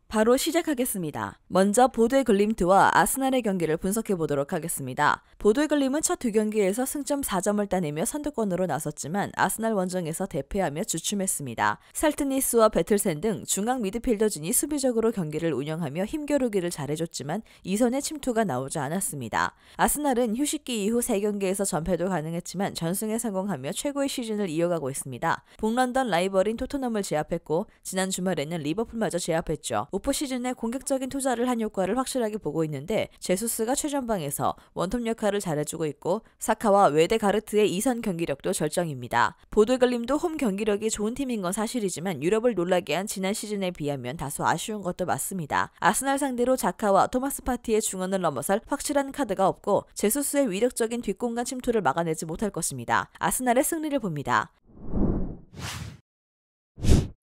바로 시작하겠습니다. 먼저 보드의 글림트와 아스날의 경기를 분석해 보도록 하겠습니다. 보드의 글림은 첫 두 경기에서 승점 4점을 따내며 선두권으로 나섰지만 아스날 원정에서 대패하며 주춤했습니다. 살트니스와 배틀센 등 중앙 미드필더진이 수비적으로 경기를 운영하며 힘겨루기를 잘해줬지만 이선의 침투가 나오지 않았습니다. 아스날은 휴식기 이후 3경기에서 전패도 가능했지만 전승에 성공하며 최고의 시즌을 이어가고 있습니다. 북런던 라이벌인 토트넘을 제압했고 지난 주말에는 리버풀마저 제압했죠. 오프 시즌에 공격적인 투자를 한 효과를 확실하게 보고 있는데 제수스가 최전방에서 원톱 역할을 잘해주고 있고 사카와 웨데가르트의 이선 경기력도 절정입니다. 보드글림도 홈 경기력이 좋은 팀인 건 사실이지만 유럽을 놀라게 한 지난 시즌에 비하면 다소 아쉬운 것도 맞습니다. 아스날 상대로 자카와 토마스 파티의 중원을 넘어설 확실한 카드가 없고 제수스의 위력적인 뒷공간 침투를 막아내지 못할 것입니다. 아스날의 승리를 봅니다.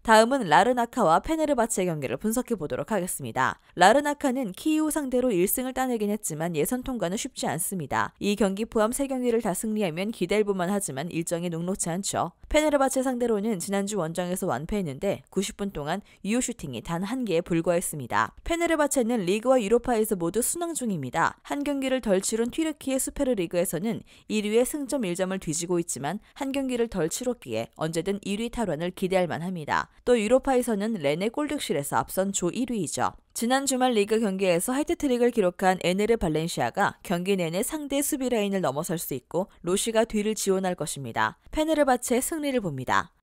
다음은 라르나카와 페네르바체의 경기를 분석해 보도록 하겠습니다. 라르나카는 키이우 상대로 1승을 따내긴 했지만 예선 통과는 쉽지 않습니다. 이 경기 포함 3경기를 다 승리하면 기대할 만만 하지만 일정이 녹록지 않죠. 페네르바체 상대로는 지난주 원정에서 완패했는데 90분 동안 유효 슈팅이 단 1개에 불과했습니다. 페네르바체는 리그와 유로파에서 모두 순항 중입니다. 한 경기를 덜 치룬 튀르키예 수페르 리그에서는 1위의 승점 1점을 뒤지고 있지만 한 경기를 덜 치렀기에 언제든 1위 탈환을 기대할 만합니다. 또 유로파에서는 렌의 골득실에서 앞선 조 1위이죠. 지난 주말 리그 경기에서 해트트릭을 기록한 에네르 발렌시아가 경기 내내 상대 수비 라인을 넘어설 수 있고 로시가 뒤를 지원할 것입니다. 페네르바체의 승리를 봅니다.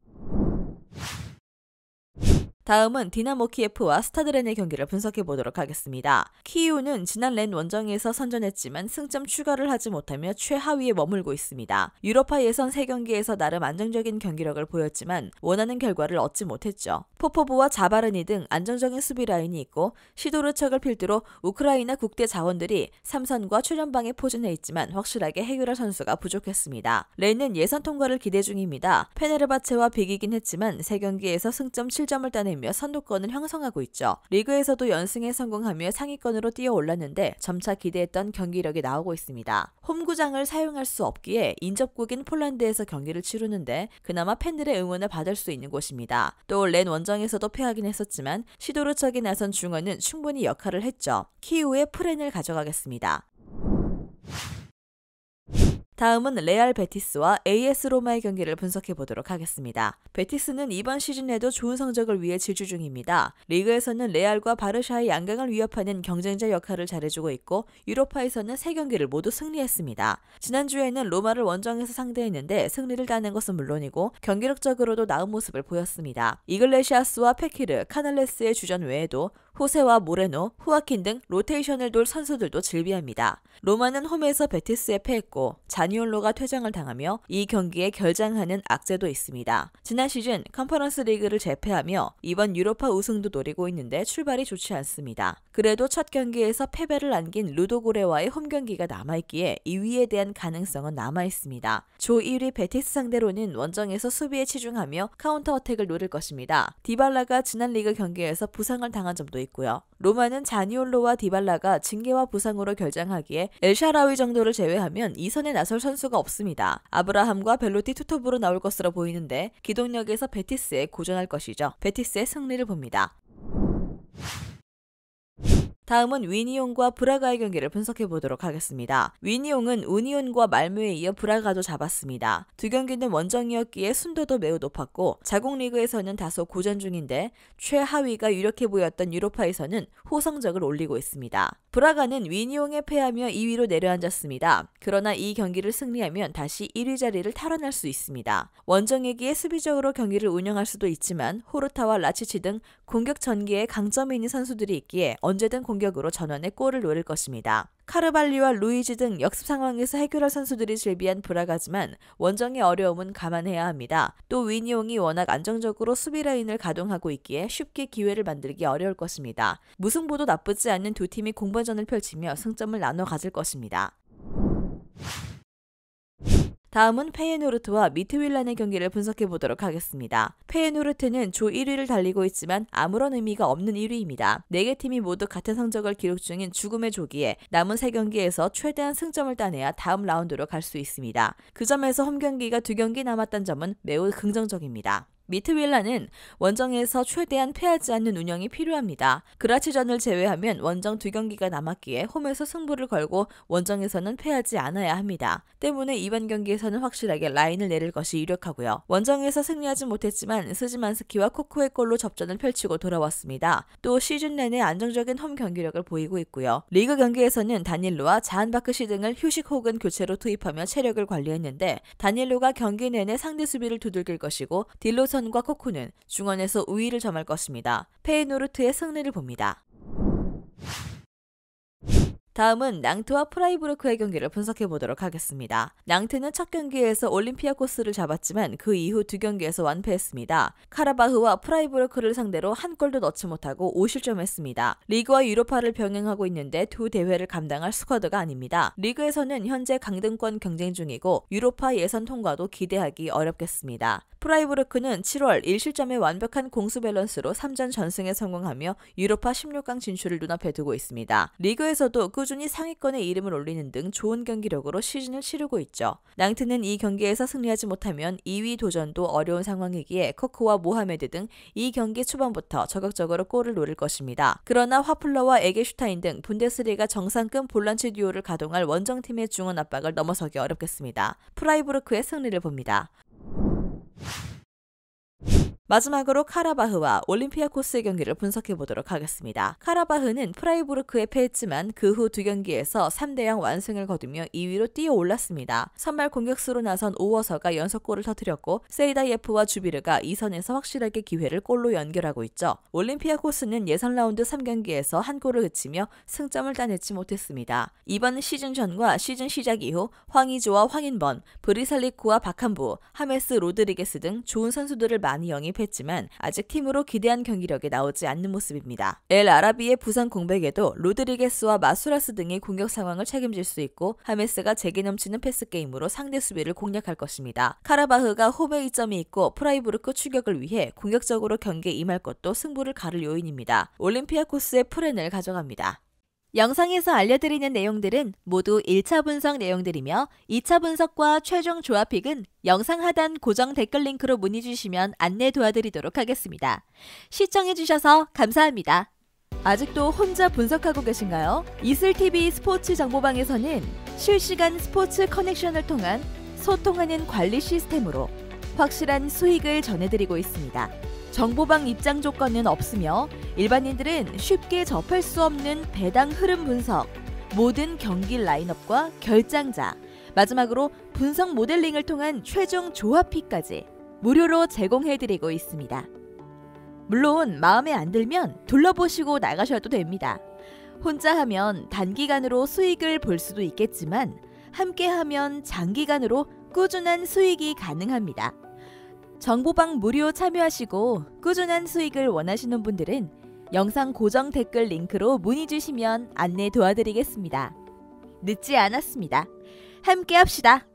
다음은 디나모 키예프와 스타드렌의 경기를 분석해 보도록 하겠습니다. 키이우는 지난 렌 원정에서 선전했지만 승점 추가를 하지 못하며 최하위에 머물고 있습니다. 유로파 예선 3경기에서 나름 안정적인 경기력을 보였지만 원하는 결과를 얻지 못했죠. 포포브와 자바르니 등 안정적인 수비 라인이 있고 시도르척을 필두로 우크라이나 국대 자원들이 3선과 최전방에 포진해 있지만 확실하게 해결할 선수가 부족했습니다. 렌은 예선 통과를 기대 중입니다. 페네르바체와 비기긴 했지만 3경기에서 승점 7점을 따내 선두권을 형성하고 있죠. 리그에서도 연승에 성공하며 상위권으로 뛰어올랐는데 점차 기대했던 경기력이 나오고 있습니다. 홈구장을 사용할 수 없기에 인접국인 폴란드에서 경기를 치르는데 그나마 팬들의 응원을 받을 수 있는 곳입니다. 또 렌 원정에서도 패하긴 했었지만 시도르척이 나선 중원은 충분히 역할을 했죠. 키우의 프렌을 가져가겠습니다. 다음은 레알 베티스와 AS 로마의 경기를 분석해 보도록 하겠습니다. 베티스는 이번 시즌에도 좋은 성적을 위해 질주 중입니다. 리그에서는 레알과 바르샤의 양강을 위협하는 경쟁자 역할을 잘해주고 있고 유로파에서는 3경기를 모두 승리했습니다. 지난주에는 로마를 원정에서 상대했는데 승리를 따낸 것은 물론이고 경기력적으로도 나은 모습을 보였습니다. 이글레시아스와 페키르, 카날레스의 주전 외에도 호세와 모레노, 후아킨 등 로테이션을 돌 선수들도 즐비합니다. 로마는 홈에서 베티스에 패했고 자니올로가 퇴장을 당하며 이 경기에 결장하는 악재도 있습니다. 지난 시즌 컨퍼런스 리그를 제패하며 이번 유로파 우승도 노리고 있는데 출발이 좋지 않습니다. 그래도 첫 경기에서 패배를 안긴 루도고레와의 홈 경기가 남아있기에 2위에 대한 가능성은 남아있습니다. 조 1위 베티스 상대로는 원정에서 수비에 치중하며 카운터 어택을 노릴 것입니다. 디발라가 지난 리그 경기에서 부상을 당한 점도 있고요. 로마는 자니올로와 디발라가 징계와 부상으로 결장하기에 엘샤라위 정도를 제외하면 2선에 나설 선수가 없습니다. 아브라함과 벨로티 투톱으로 나올 것으로 보이는데 기동력에서 베티스에 고전할 것이죠. 베티스의 승리를 봅니다. 다음은 위니옹과 브라가의 경기를 분석해 보도록 하겠습니다. 위니옹은 우니온과 말무에 이어 브라가도 잡았습니다. 두 경기는 원정이었기에 순도도 매우 높았고 자국 리그에서는 다소 고전 중인데 최하위가 유력해 보였던 유로파에서는 호성적을 올리고 있습니다. 브라가는 위니옹에 패하며 2위로 내려앉았습니다. 그러나 이 경기를 승리하면 다시 1위 자리를 탈환할 수 있습니다. 원정이기에 수비적으로 경기를 운영할 수도 있지만 호르타와 라치치 등 공격 전개에 강점이 있는 선수들이 있기에 언제든 공격으로 전원의 골을 노릴 것입니다. 카르발리와 루이지 등 역습 상황에서 해결할 선수들이 즐비한 브라가지만 원정의 어려움은 감안해야 합니다. 또 위니옹이 워낙 안정적으로 수비 라인을 가동하고 있기에 쉽게 기회를 만들기 어려울 것입니다. 무승부도 나쁘지 않는 두 팀이 공방전을 펼치며 승점을 나눠 가질 것입니다. 다음은 페예노르트와 미트윌란의 경기를 분석해 보도록 하겠습니다. 페예노르트는 조 1위를 달리고 있지만 아무런 의미가 없는 1위입니다. 4개 팀이 모두 같은 성적을 기록 중인 죽음의 조기에 남은 3경기에서 최대한 승점을 따내야 다음 라운드로 갈 수 있습니다. 그 점에서 홈 경기가 2경기 남았다는 점은 매우 긍정적입니다. 미트윌라는 원정에서 최대한 패하지 않는 운영이 필요합니다. 그라치전을 제외하면 원정 2경기가 남았기에 홈에서 승부를 걸고 원정에서는 패하지 않아야 합니다. 때문에 이번 경기에서는 확실하게 라인을 내릴 것이 유력하고요. 원정에서 승리하지 못했지만 스지만스키와 코코의 골로 접전을 펼치고 돌아왔습니다. 또 시즌 내내 안정적인 홈 경기력을 보이고 있고요. 리그 경기에서는 다닐로와 자한바크시 등을 휴식 혹은 교체로 투입하며 체력을 관리했는데 다닐로가 경기 내내 상대 수비를 두들길 것이고 딜로선과 코코는 중원에서 우위를 점할 것입니다. 페이노르트의 승리를 봅니다. 다음은 낭트와 프라이부르크의 경기를 분석해 보도록 하겠습니다. 낭트는 첫 경기에서 올림피아코스를 잡았지만 그 이후 2경기에서 완패했습니다. 카라바흐와 프라이부르크를 상대로 한 골도 넣지 못하고 5실점했습니다. 리그와 유로파를 병행하고 있는데 두 대회를 감당할 스쿼드가 아닙니다. 리그에서는 현재 강등권 경쟁 중이고 유로파 예선 통과도 기대하기 어렵겠습니다. 프라이부르크는 7월 1실점의 완벽한 공수 밸런스로 3전 전승에 성공하며 유로파 16강 진출을 눈앞에 두고 있습니다. 리그에서도 꾸준히 상위권에 이름을 올리는 등 좋은 경기력으로 시즌을 치르고 있죠. 낭트는 이 경기에서 승리하지 못하면 2위 도전도 어려운 상황이기에 코크와 모하메드 등 이 경기 초반부터 적극적으로 골을 노릴 것입니다. 그러나 화플러와 에게슈타인 등 분데스리가 정상급 볼란치 듀오를 가동할 원정팀의 중원 압박을 넘어서기 어렵겠습니다. 프라이부르크의 승리를 봅니다. 마지막으로 카라바흐와 올림피아코스의 경기를 분석해 보도록 하겠습니다. 카라바흐는 프라이부르크에 패했지만 그 후 2경기에서 3대0 완승을 거두며 2위로 뛰어 올랐습니다. 선발 공격수로 나선 오워서가 연속골을 터뜨렸고 세이다예프와 주비르가 2선에서 확실하게 기회를 골로 연결하고 있죠. 올림피아코스는 예선 라운드 3경기에서 한 골을 그치며 승점을 따내지 못했습니다. 이번 시즌 전과 시즌 시작 이후 황의조와 황인번, 브리살리코와 박한부, 하메스 로드리게스 등 좋은 선수들을 많이 영입했지만 아직 팀으로 기대한 경기력이 나오지 않는 모습입니다. 엘 아라비의 부상 공백에도 로드리게스와 마수라스 등이 공격 상황을 책임질 수 있고 하메스가 재기 넘치는 패스 게임으로 상대 수비를 공략할 것입니다. 카라바흐가 홈에 이점이 있고 프라이부르크 추격을 위해 공격적으로 경기에 임할 것도 승부를 가를 요인입니다. 올림피아코스의 프렌을 가져갑니다. 영상에서 알려드리는 내용들은 모두 1차 분석 내용들이며 2차 분석과 최종 조합픽은 영상 하단 고정 댓글 링크로 문의 주시면 안내 도와드리도록 하겠습니다. 시청해주셔서 감사합니다. 아직도 혼자 분석하고 계신가요? 이슬TV 스포츠 정보방에서는 실시간 스포츠 커넥션을 통한 소통하는 관리 시스템으로 확실한 수익을 전해드리고 있습니다. 정보방 입장 조건은 없으며 일반인들은 쉽게 접할 수 없는 배당 흐름 분석, 모든 경기 라인업과 결장자, 마지막으로 분석 모델링을 통한 최종 조합픽까지 무료로 제공해드리고 있습니다. 물론 마음에 안 들면 둘러보시고 나가셔도 됩니다. 혼자 하면 단기간으로 수익을 볼 수도 있겠지만 함께하면 장기간으로 꾸준한 수익이 가능합니다. 정보방 무료 참여하시고 꾸준한 수익을 원하시는 분들은 영상 고정 댓글 링크로 문의 주시면 안내 도와드리겠습니다. 늦지 않았습니다. 함께 합시다.